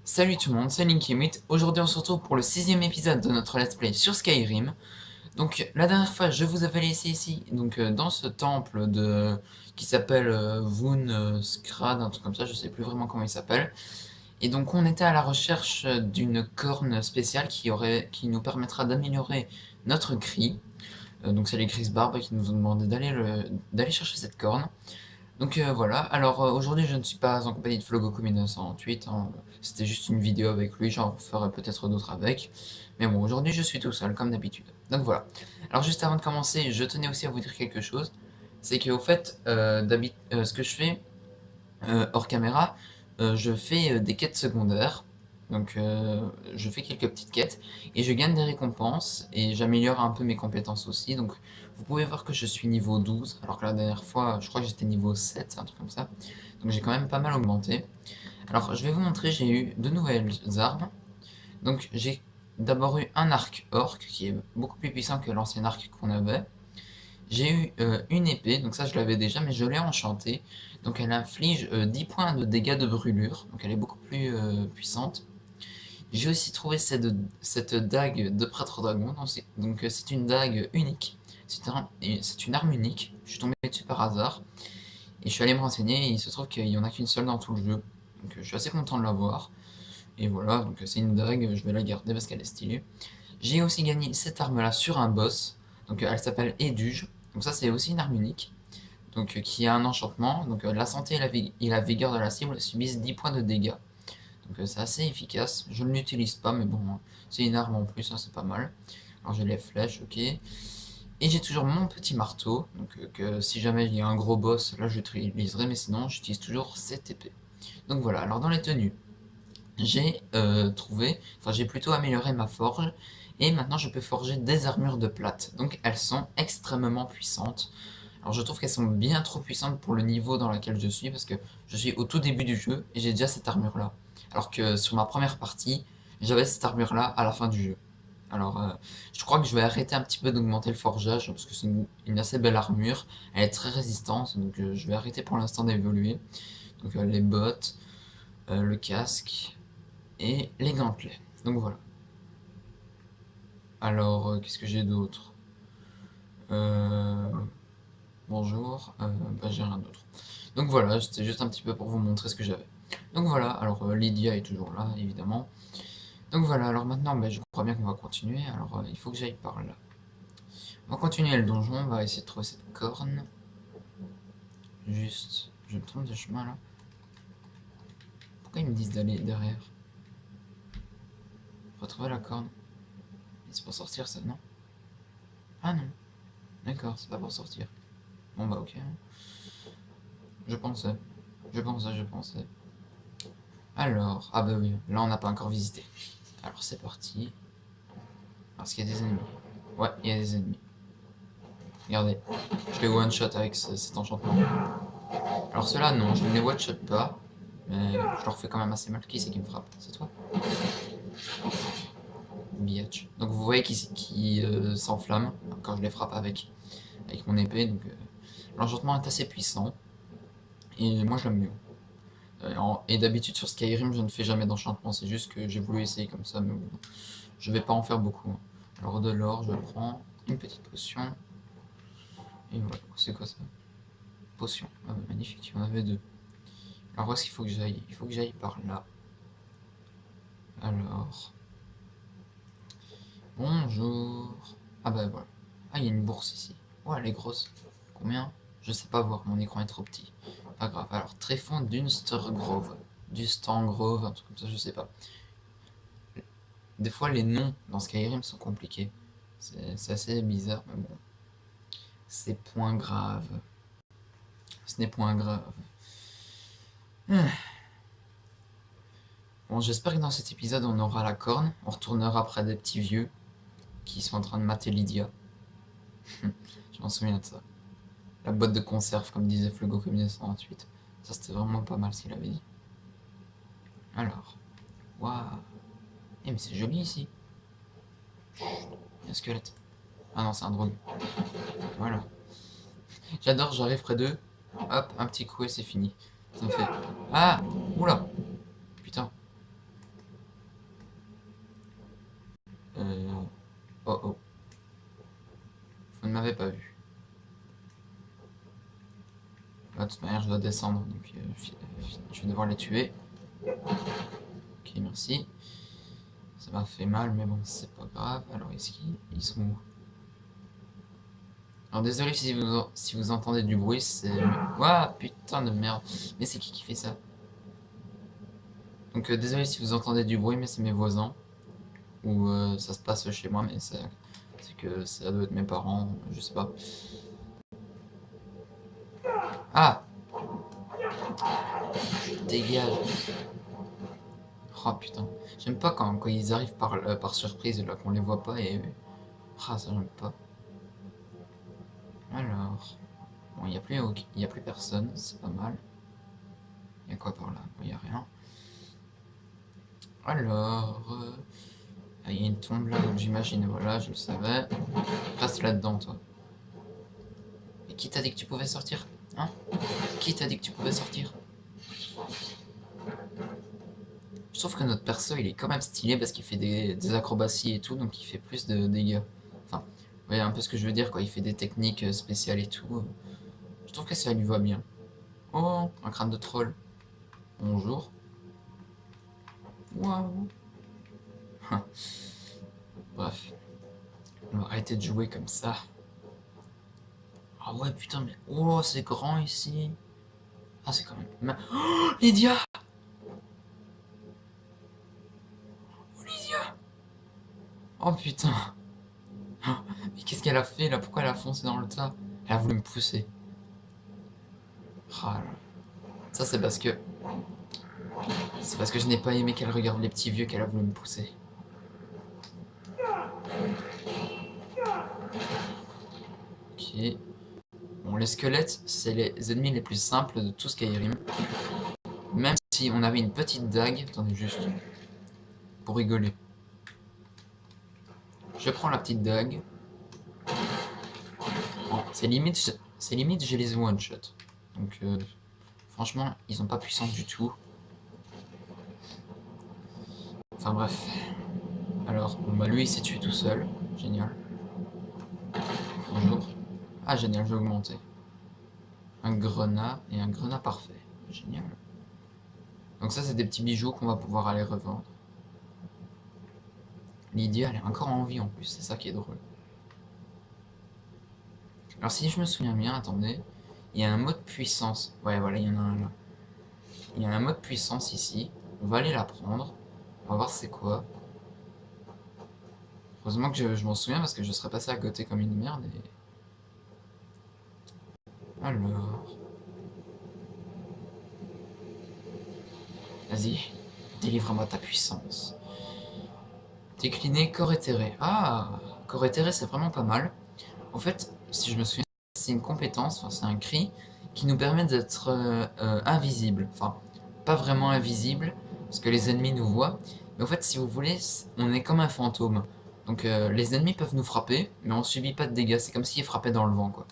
Salut tout le monde, c'est Linkimit. Aujourd'hui on se retrouve pour le 6ème épisode de notre let's play sur Skyrim. Donc la dernière fois je vous avais laissé ici, dans ce temple qui s'appelle Vun Skrad, un truc comme ça, je sais plus vraiment comment il s'appelle. Et donc on était à la recherche d'une corne spéciale qui nous permettra d'améliorer notre cri. Donc c'est les Chris Barbe qui nous ont demandé d'aller chercher cette corne. Voilà, alors aujourd'hui je ne suis pas en compagnie de Flogoku 1968, hein. C'était juste une vidéo avec lui, j'en ferai peut-être d'autres avec. Mais bon, aujourd'hui je suis tout seul, comme d'habitude. Donc voilà. Alors juste avant de commencer, je tenais aussi à vous dire quelque chose. C'est qu'au fait, ce que je fais hors caméra, je fais des quêtes secondaires. Je fais quelques petites quêtes et je gagne des récompenses et j'améliore un peu mes compétences aussi. Donc vous pouvez voir que je suis niveau 12 alors que la dernière fois je crois que j'étais niveau 7, un truc comme ça. Donc j'ai quand même pas mal augmenté. Alors je vais vous montrer, j'ai eu de nouvelles armes. Donc j'ai d'abord eu un arc orc qui est beaucoup plus puissant que l'ancien arc qu'on avait. J'ai eu une épée, donc ça je l'avais déjà, mais je l'ai enchantée. Donc elle inflige 10 points de dégâts de brûlure, donc elle est beaucoup plus puissante. J'ai aussi trouvé cette dague de prêtre dragon, c'est une dague unique, c'est une arme unique. Je suis tombé dessus par hasard, et je suis allé me renseigner, et il se trouve qu'il n'y en a qu'une seule dans tout le jeu. Donc je suis assez content de l'avoir. Et voilà, donc c'est une dague, je vais la garder parce qu'elle est stylée. J'ai aussi gagné cette arme-là sur un boss, donc elle s'appelle Éduge. Donc ça c'est aussi une arme unique, qui a un enchantement. La santé et la vigueur de la cible subissent 10 points de dégâts. C'est assez efficace. Je ne l'utilise pas, mais bon, hein, c'est une arme en plus, hein, c'est pas mal. Alors j'ai les flèches, ok. Et j'ai toujours mon petit marteau, que si jamais il y a un gros boss, là je l'utiliserai, mais sinon j'utilise toujours cette épée. Donc voilà, alors dans les tenues, j'ai plutôt amélioré ma forge, et maintenant je peux forger des armures de plate. Donc elles sont extrêmement puissantes. Alors je trouve qu'elles sont bien trop puissantes pour le niveau dans lequel je suis, parce que je suis au tout début du jeu, et j'ai déjà cette armure là. Alors que sur ma première partie, j'avais cette armure là à la fin du jeu. Alors je crois que je vais arrêter un petit peu d'augmenter le forgeage, parce que c'est une assez belle armure, elle est très résistante, je vais arrêter pour l'instant d'évoluer. Les bottes, le casque, et les gantelets. Donc voilà. Alors, qu'est-ce que j'ai d'autre? euh, Bonjour, j'ai rien d'autre. Donc voilà, c'était juste un petit peu pour vous montrer ce que j'avais. Donc voilà, alors Lydia est toujours là, évidemment. Donc voilà, alors maintenant, je crois bien qu'on va continuer. Alors il faut que j'aille par là. On va continuer le donjon, on va essayer de trouver cette corne. Juste, je me trompe de chemin là. Pourquoi ils me disent d'aller derrière? Retrouver la corne. C'est pour sortir ça, non? Ah non, d'accord, c'est pas pour sortir. Bon bah ok. Je pensais. Je pensais. Alors, ah bah oui, là on n'a pas encore visité. Alors c'est parti. Parce qu'il y a des ennemis. Ouais, il y a des ennemis. Regardez, je les one-shot avec cet enchantement. Alors ceux-là, non, je ne les one-shot pas. Mais je leur fais quand même assez mal. Qui c'est qui me frappe? C'est toi? Biatch. Donc vous voyez qui s'enflamme quand je les frappe avec mon épée. L'enchantement est assez puissant. Et moi je l'aime bien. Et d'habitude sur Skyrim, je ne fais jamais d'enchantement, c'est juste que j'ai voulu essayer comme ça, mais bon, je vais pas en faire beaucoup, hein. Alors de l'or, je prends une petite potion, et voilà, c'est quoi ça? Potion, ah bah, magnifique, il y en avait deux. Alors où est-ce qu'il faut que j'aille? Il faut que j'aille par là. Alors, bonjour. Ah bah voilà. Ah, il y a une bourse ici. Oh, elle est grosse. Combien? Je sais pas voir, mon écran est trop petit. Pas grave, alors Tréfond d'Unstergrove. Du Stangrove, un truc comme ça, je sais pas. Des fois, les noms dans Skyrim sont compliqués. C'est assez bizarre, mais bon. C'est point grave. Ce n'est point grave. Bon, j'espère que dans cet épisode, on aura la corne. On retournera près des petits vieux qui sont en train de mater Lydia. Je m'en souviens de ça. La boîte de conserve, comme disait Flugo 1928. Ça, c'était vraiment pas mal ce qu'il avait dit. Alors. Waouh. Eh, mais c'est joli ici. Chut, il y a un squelette. Ah non, c'est un drogue. Voilà. J'adore, j'arrive près d'eux. Hop, un petit coup et c'est fini. Ça me fait... Ah! Oula! Putain. toute manière, je dois descendre, donc je vais devoir les tuer. Ok, merci. Ça m'a fait mal, mais bon, c'est pas grave. Alors, est-ce qu'ils sont où? Alors, désolé si vous entendez du bruit, c'est... Ouah, putain de merde. Mais c'est qui fait ça? Donc, désolé si vous entendez du bruit, mais c'est mes voisins. Ou ça se passe chez moi, mais c'est que ça doit être mes parents, je sais pas. Ah! Dégage! Oh putain, j'aime pas quand ils arrivent par surprise, là, qu'on les voit pas et... Ah, ça j'aime pas. Alors... Bon, y a plus personne, c'est pas mal. Il y a quoi par là? Il y a rien. Alors... il y a une tombe là, donc j'imagine, voilà, je le savais. Reste là-dedans, toi. Et qui t'a dit que tu pouvais sortir? Hein? Qui t'a dit que tu pouvais sortir? Je trouve que notre perso il est quand même stylé parce qu'il fait des acrobaties et tout, donc il fait plus de dégâts. Enfin, vous voyez un peu ce que je veux dire, quoi. Il fait des techniques spéciales et tout. Je trouve que ça lui va bien. Oh, un crâne de troll. Bonjour. Waouh. Bref. On va arrêter de jouer comme ça. Ah ouais, putain, mais... Oh, c'est grand ici. Ah, c'est quand même... Oh, Lydia! Oh, Lydia! Oh, putain. Mais qu'est-ce qu'elle a fait, là? Pourquoi elle a foncé dans le tas? Elle a voulu me pousser. Ah, là. Ça, c'est parce que... C'est parce que je n'ai pas aimé qu'elle regarde les petits vieux qu'elle a voulu me pousser. Ok. Bon, les squelettes, c'est les ennemis les plus simples de tout Skyrim. Même si on avait une petite dague... Attendez, juste... Pour rigoler. Je prends la petite dague. Bon, c'est limite, j'ai les one-shot. Donc, franchement, ils sont pas puissants du tout. Enfin bref. Alors, bon, bah lui il s'est tué tout seul. Génial. Bonjour. Ah génial, j'ai augmenté. Un grenat et un grenat parfait. Génial. Donc ça c'est des petits bijoux qu'on va pouvoir aller revendre. Lydia elle est encore en vie en plus, c'est ça qui est drôle. Alors si je me souviens bien, attendez, il y a un mode puissance. Ouais voilà, il y en a un là. Il y a un mode puissance ici. On va aller la prendre. On va voir c'est quoi. Heureusement que je m'en souviens parce que je serais passé à côté comme une merde et... Alors... Vas-y, délivre-moi ta puissance. Décliner corps éthéré. Ah, corps éthéré c'est vraiment pas mal. En fait, si je me souviens, c'est une compétence, enfin c'est un cri qui nous permet d'être invisible. Enfin, pas vraiment invisible, parce que les ennemis nous voient. Mais en fait, si vous voulez, on est comme un fantôme. Donc les ennemis peuvent nous frapper, mais on subit pas de dégâts. C'est comme s'ils frappaient dans le vent, quoi.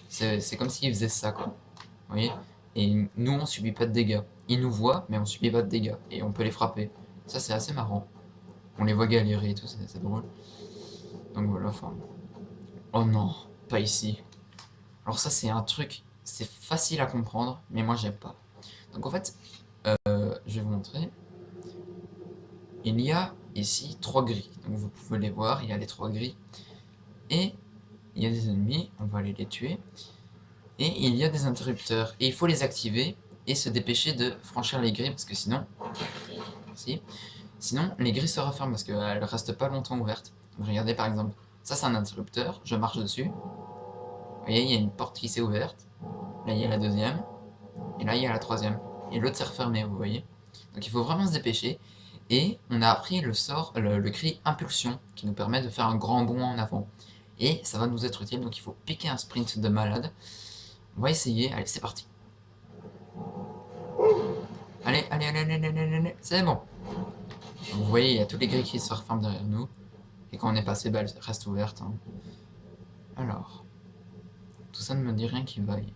C'est comme s'ils faisaient ça, quoi. Vous voyez? Et nous, on subit pas de dégâts. Ils nous voient, mais on subit pas de dégâts. Et on peut les frapper. Ça, c'est assez marrant. On les voit galérer et tout, c'est drôle. Donc voilà, enfin... Oh non, pas ici. Alors ça, c'est un truc, c'est facile à comprendre, mais moi, j'aime pas. Donc en fait, je vais vous montrer. Il y a ici 3 grilles. Donc vous pouvez les voir, il y a les 3 grilles. Et il y a des ennemis, on va aller les tuer. Et il y a des interrupteurs. Et il faut les activer et se dépêcher de franchir les grilles, parce que sinon... Merci. Sinon, les grilles se referment parce qu'elles restent pas longtemps ouvertes. Donc, regardez par exemple, ça c'est un interrupteur, je marche dessus. Vous voyez, il y a une porte qui s'est ouverte. Là, il y a la deuxième. Et là, il y a la troisième. Et l'autre s'est refermé, vous voyez. Donc il faut vraiment se dépêcher. Et on a appris le sort, le cri impulsion, qui nous permet de faire un grand bond en avant. Et ça va nous être utile, donc il faut piquer un sprint de malade. On va essayer, allez, c'est parti. Allez, allez, allez, allez, allez, allez, allez. C'est bon. Donc, vous voyez, il y a toutes les grilles qui se referment derrière nous. Et quand on est passé, bah, elles restent ouvertes. Hein. Alors, tout ça ne me dit rien qui vaille.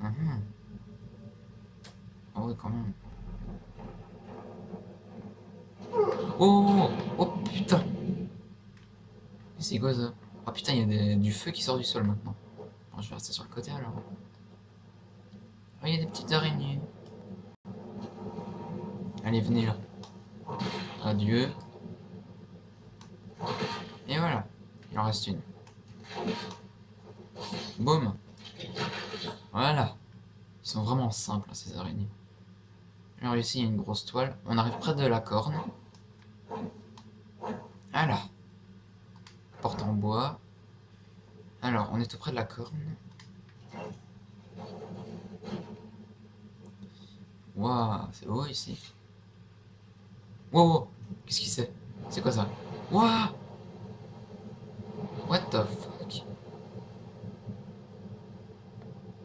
Ah ouais, quand même. Oh, oh putain. C'est quoi ça? Oh putain, il y a du feu qui sort du sol maintenant. Bon, je vais rester sur le côté alors. il y a des petites araignées. Allez, venez là. Adieu. Et voilà. Il en reste une. Boum. Voilà. Ils sont vraiment simples, ces araignées. Alors ici, il y a une grosse toile. On arrive près de la corne. Voilà. Porte en bois. Alors, on est tout près de la corne. Waouh, c'est beau ici. Wow, qu'est-ce qui c'est? C'est quoi ça? Waouh! What the fuck?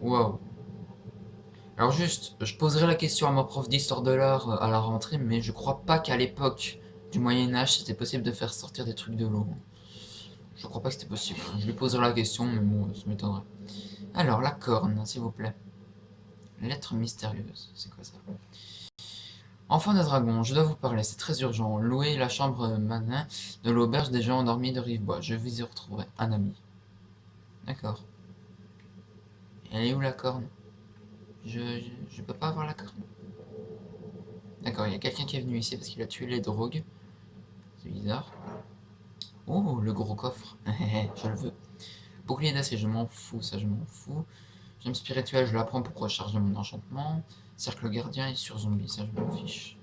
Wow. Alors juste, je poserai la question à ma prof d'histoire de l'art à la rentrée, mais je crois pas qu'à l'époque du Moyen-Âge, c'était possible de faire sortir des trucs de l'eau. Je crois pas que c'était possible. Je lui poserai la question, mais bon, ça m'étonnerait. Alors, la corne, s'il vous plaît. Lettre mystérieuse, c'est quoi ça? Enfant de dragon, je dois vous parler, c'est très urgent. Louez la chambre manin de l'auberge des gens endormis de Rivebois. Je vous y retrouverai. Un ami. D'accord. Elle est où la corne? Je peux pas avoir la corne. D'accord, il y a quelqu'un qui est venu ici parce qu'il a tué les drogues. C'est bizarre. Oh, le gros coffre. Je le veux. Bouclier d'acier, je m'en fous, ça je m'en fous. Gemme spirituelle, je la prends pour recharger mon enchantement. Cercle gardien et sur zombie, ça je m'en fiche.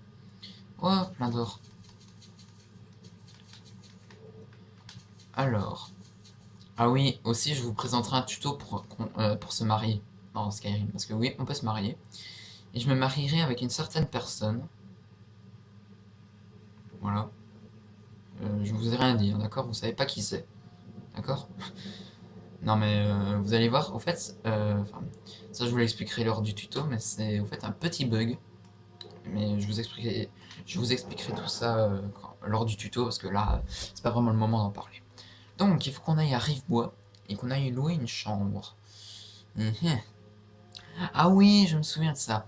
Oh, plein d'or. Alors. Ah oui, aussi je vous présenterai un tuto pour se marier dans Skyrim. Parce que oui, on peut se marier. Et je me marierai avec une certaine personne. Voilà. Je vous ai rien dit, hein, d'accord? Vous savez pas qui c'est. D'accord? Non mais vous allez voir, au fait, ça je vous l'expliquerai lors du tuto, mais c'est au fait un petit bug. Mais je vous expliquerai tout ça lors du tuto, parce que là, c'est pas vraiment le moment d'en parler. Donc, il faut qu'on aille à Rivebois, et qu'on aille louer une chambre. Ah oui, je me souviens de ça.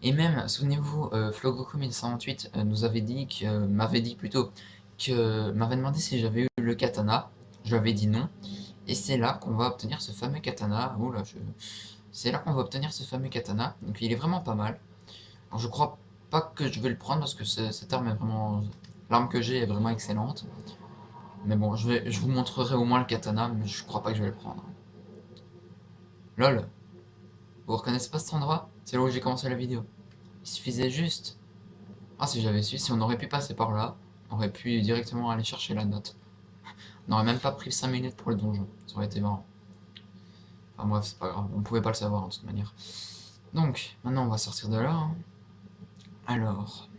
Et même, souvenez-vous, Flogoku 1128 nous avait dit m'avait dit plutôt que m'avait demandé si j'avais eu le katana. Je lui avais dit non. Et c'est là qu'on va obtenir ce fameux katana. Oula, c'est là qu'on va obtenir ce fameux katana. Donc il est vraiment pas mal. Alors je crois pas que je vais le prendre parce que cette arme est vraiment. L'arme que j'ai est vraiment excellente. Mais bon, je vous montrerai au moins le katana, mais je crois pas que je vais le prendre. LOL, vous reconnaissez pas cet endroit? C'est là où j'ai commencé la vidéo. Il suffisait juste. Ah, si j'avais su, si on aurait pu passer par là, on aurait pu directement aller chercher la note. On n'aurait même pas pris 5 minutes pour le donjon. Ça aurait été marrant. Enfin bref, c'est pas grave, on pouvait pas le savoir de toute manière. Donc, maintenant on va sortir de là. Hein. Alors.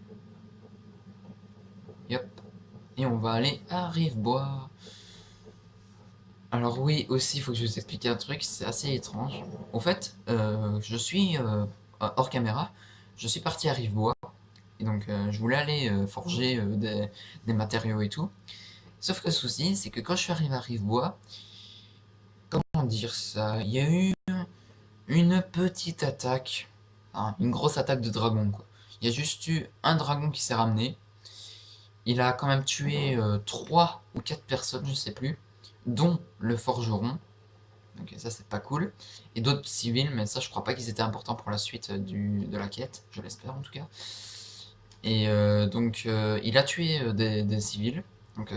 Yep. Et on va aller à Rivebois. Alors oui, aussi, il faut que je vous explique un truc, c'est assez étrange. Au fait, je suis hors caméra, je suis parti à Rivebois, et donc je voulais aller forger des matériaux et tout. Sauf que le souci, c'est que quand je suis arrivé à Rivebois, comment dire ça, il y a eu une petite attaque, hein, une grosse attaque de dragon quoi. Il y a juste eu un dragon qui s'est ramené, il a quand même tué 3 ou 4 personnes, je sais plus, dont le forgeron. Donc ça c'est pas cool. Et d'autres civils, mais ça je crois pas qu'ils étaient importants pour la suite de la quête, je l'espère en tout cas. Et donc il a tué des civils. Donc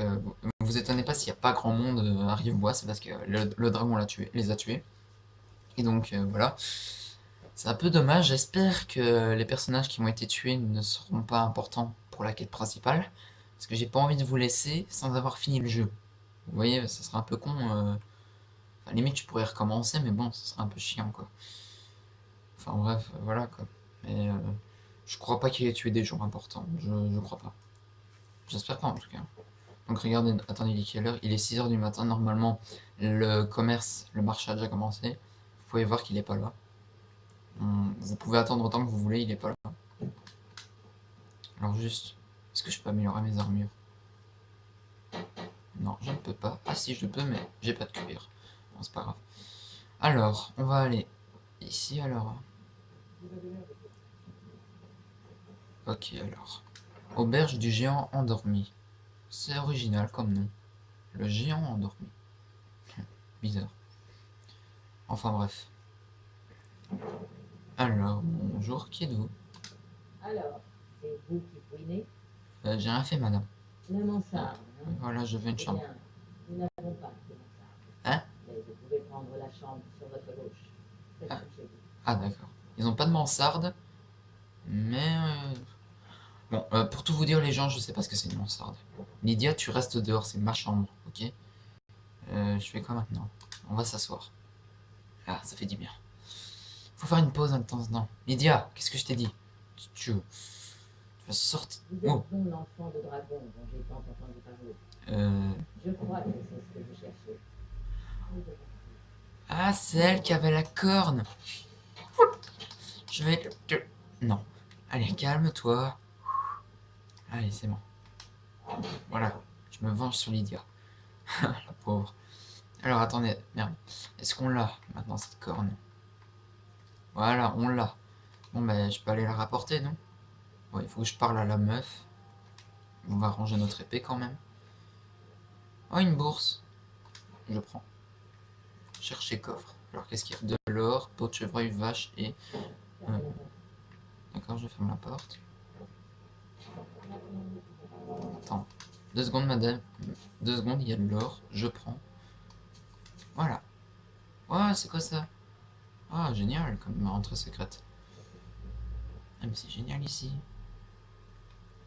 vous étonnez pas s'il n'y a pas grand monde à Rivebois, c'est parce que le dragon les a tués. Et donc voilà. C'est un peu dommage, j'espère que les personnages qui ont été tués ne seront pas importants pour la quête principale. Parce que j'ai pas envie de vous laisser sans avoir fini le jeu. Vous voyez, ça serait un peu con. Enfin, limite, tu pourrais recommencer, mais bon, ça serait un peu chiant, quoi. Enfin, bref, voilà, quoi. Mais je crois pas qu'il ait tué des gens importants. Je crois pas. J'espère pas, en tout cas. Donc, regardez, attendez, il est quelle heure? Il est 6 heures du matin. Normalement, le commerce, le marché a déjà commencé. Vous pouvez voir qu'il est pas là. Vous pouvez attendre autant que vous voulez, il est pas là. Alors, juste, est-ce que je peux améliorer mes armures? Non, je ne peux pas. Ah, si, je peux, mais j'ai pas de cuir. Bon, c'est pas grave. Alors, on va aller ici, alors. Ok, alors. Auberge du géant endormi. C'est original comme nom. Le géant endormi. Bizarre. Enfin bref. Alors, bonjour, qui êtes-vous? Alors, c'est vous qui fouinez? J'ai rien fait, madame. La mansarde, hein? Voilà, je veux une Eh chambre. bien, nous n'avons pas de mansarde. Hein? Mais vous pouvez prendre la chambre sur votre gauche. Faites Ah, comme chez vous. ah, d'accord. Ils ont pas de mansarde, mais... Bon, pour tout vous dire, les gens, je sais pas ce que c'est une mansarde. Lydia, tu restes dehors, c'est ma chambre, ok? Je fais quoi maintenant? On va s'asseoir. Ah, ça fait du bien. Faut faire une pause un temps. Non. Lydia, qu'est-ce que je t'ai dit? Tu vas sortir. Vous êtes Oh, donc l'enfant de dragon dont j'ai tant entendu parler. euh... Je crois que c'est ce que vous cherchez. Ah, c'est elle qui avait la corne. Je vais... Non. Allez, calme-toi. Allez, c'est bon. Voilà. Je me venge sur Lydia. La pauvre. Alors, attendez. Merde. Est-ce qu'on l'a, maintenant, cette corne? Voilà, on l'a. Bon, ben, je peux aller la rapporter, non? Bon, il faut que je parle à la meuf. On va ranger notre épée, quand même. Oh, une bourse. Je prends. Chercher coffre. Alors, qu'est-ce qu'il y a? De l'or, peau de chevreuil, vache et... D'accord, je ferme la porte. Attends. 2 secondes, madame. 2 secondes, il y a de l'or. Je prends. Voilà. Ouais, c'est quoi ça? Ah, génial, comme ma rentrée secrète. Ah, mais c'est génial ici.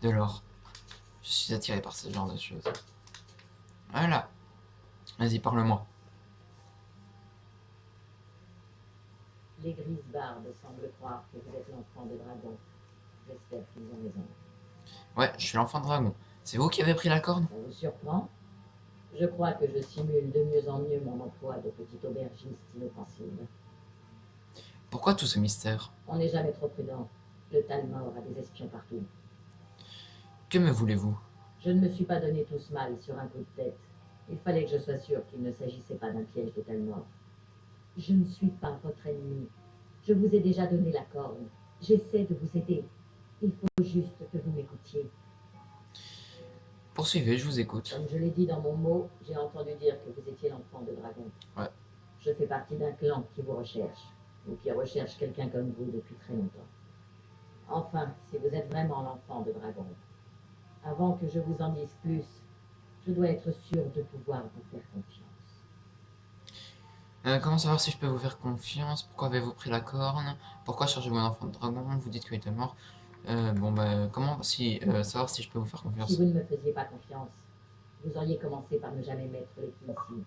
De l'or. Je suis attiré par ce genre de choses. Voilà. Vas-y, parle-moi. Les grises-barbes semblent croire que vous êtes l'enfant de dragon. J'espère qu'ils ont raison. Ouais, je suis l'enfant de dragon. C'est vous qui avez pris la corne? Ça vous surprend? Je crois que je simule de mieux en mieux mon emploi de petit aubergiste inoffensive. Pourquoi tout ce mystère? On n'est jamais trop prudent. Le Talmor a des espions partout. Que me voulez-vous? Je ne me suis pas donné tout ce mal sur un coup de tête. Il fallait que je sois sûr qu'il ne s'agissait pas d'un piège de Talmor. Je ne suis pas votre ennemi. Je vous ai déjà donné la corne. J'essaie de vous aider. Il faut juste que vous m'écoutiez. Poursuivez, je vous écoute. Comme je l'ai dit dans mon mot, j'ai entendu dire que vous étiez l'enfant de dragon. Ouais. Je fais partie d'un clan qui vous recherche, ou qui recherche quelqu'un comme vous depuis très longtemps. Enfin, si vous êtes vraiment l'enfant de dragon, avant que je vous en dise plus, je dois être sûr de pouvoir vous faire confiance. Comment savoir si je peux vous faire confiance? Pourquoi avez-vous pris la corne? Pourquoi cherchez-vous un enfant de dragon? Vous dites qu'il était mort. Bon, bah, comment savoir si je peux vous faire Si confiance? vous ne me faisiez pas confiance, vous auriez commencé par ne jamais mettre les pieds ici.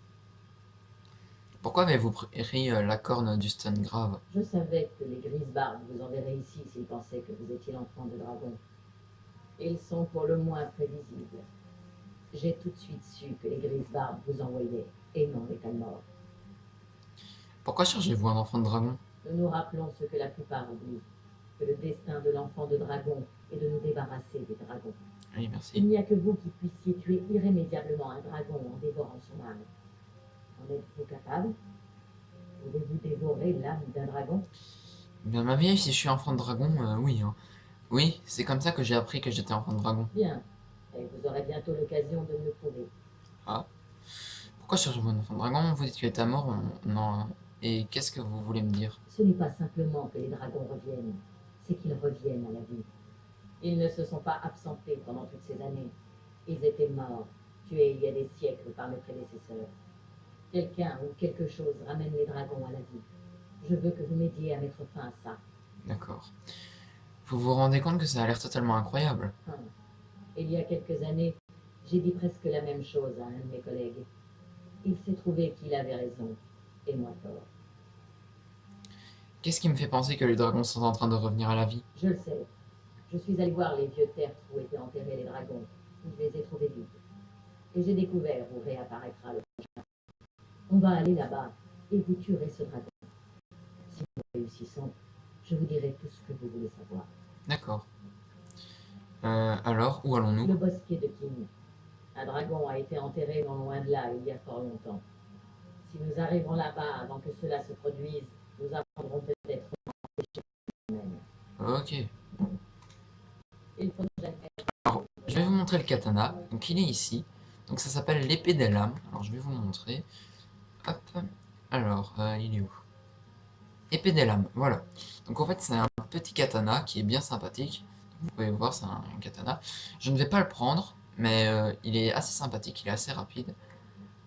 Pourquoi avez-vous pris la corne du stun grave? Je savais que les grises-barbes vous enverraient ici s'ils pensaient que vous étiez l'enfant de dragon. Ils sont pour le moins prévisibles. J'ai tout de suite su que les grises-barbes vous envoyaient, et non les Talmor. Pourquoi cherchez-vous un enfant de dragon? Nous nous rappelons ce que la plupart oublient, que le destin de l'enfant de dragon est de nous débarrasser des dragons. Oui, Il merci. n'y a que vous qui puissiez tuer irrémédiablement un dragon en dévorant son âme. En êtes-vous capable? Pouvez-vous dévorer l'âme d'un dragon? Bien, ma vieille, si je suis enfant de dragon, oui, hein. Oui, c'est comme ça que j'ai appris que j'étais enfant de dragon. Bien, et vous aurez bientôt l'occasion de me le prouver. Ah. Pourquoi cherchez-vous un enfant de dragon? Vous dites qu'il est mort? Non. Et qu'est-ce que vous voulez me dire? Ce n'est pas simplement que les dragons reviennent, c'est qu'ils reviennent à la vie. Ils ne se sont pas absentés pendant toutes ces années. Ils étaient morts, tués il y a des siècles par mes prédécesseurs. Quelqu'un ou quelque chose ramène les dragons à la vie. Je veux que vous m'aidiez à mettre fin à ça. D'accord. Vous vous rendez compte que ça a l'air totalement incroyable? Il y a quelques années, j'ai dit presque la même chose à un de mes collègues. Il s'est trouvé qu'il avait raison, et moi tort. Qu'est-ce qui me fait penser que les dragons sont en train de revenir à la vie? Je le sais. Je suis allé voir les vieux tertres où étaient enterrés les dragons. Je les ai trouvés vides. Et j'ai découvert où réapparaîtra le prochain. On va aller là-bas, et vous tuerez ce dragon. Si nous réussissons, je vous dirai tout ce que vous voulez savoir. D'accord. Alors, où allons-nous? Le bosquet de King. Un dragon a été enterré non loin de là il y a fort longtemps. Si nous arrivons là-bas avant que cela se produise, nous apprendrons peut-être même. Ok. Il faut jamais... Alors, je vais vous montrer le katana. Donc, il est ici. Donc, ça s'appelle l'épée des lames. Alors, je vais vous montrer. Hop. Alors, il est où? épée des lames, voilà. Donc en fait c'est un petit katana qui est bien sympathique. Vous pouvez voir, c'est un katana. Je ne vais pas le prendre, mais il est assez sympathique, il est assez rapide.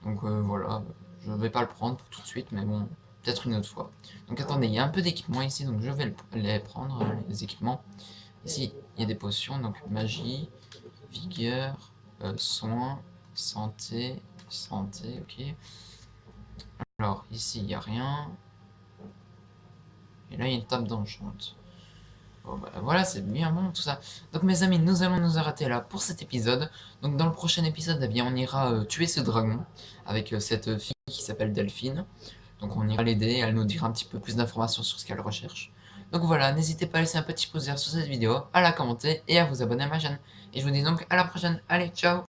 Donc voilà, je ne vais pas le prendre pour tout de suite, mais bon, peut-être une autre fois. Donc attendez, il y a un peu d'équipement ici, donc je vais les prendre, les équipements. Ici, il y a des potions, donc magie, vigueur, soin, santé, santé, ok. Alors ici, il n'y a rien. Et là, il y a une table d'enchante. Bon, bah, voilà, c'est bien bon tout ça. Donc mes amis, nous allons nous arrêter là pour cet épisode. Donc dans le prochain épisode, eh bien, on ira tuer ce dragon avec cette fille qui s'appelle Delphine. Donc on ira l'aider, elle nous dira un petit peu plus d'informations sur ce qu'elle recherche. Donc voilà, n'hésitez pas à laisser un petit pouce vert sur cette vidéo, à la commenter et à vous abonner à ma chaîne. Et je vous dis donc à la prochaine. Allez, ciao!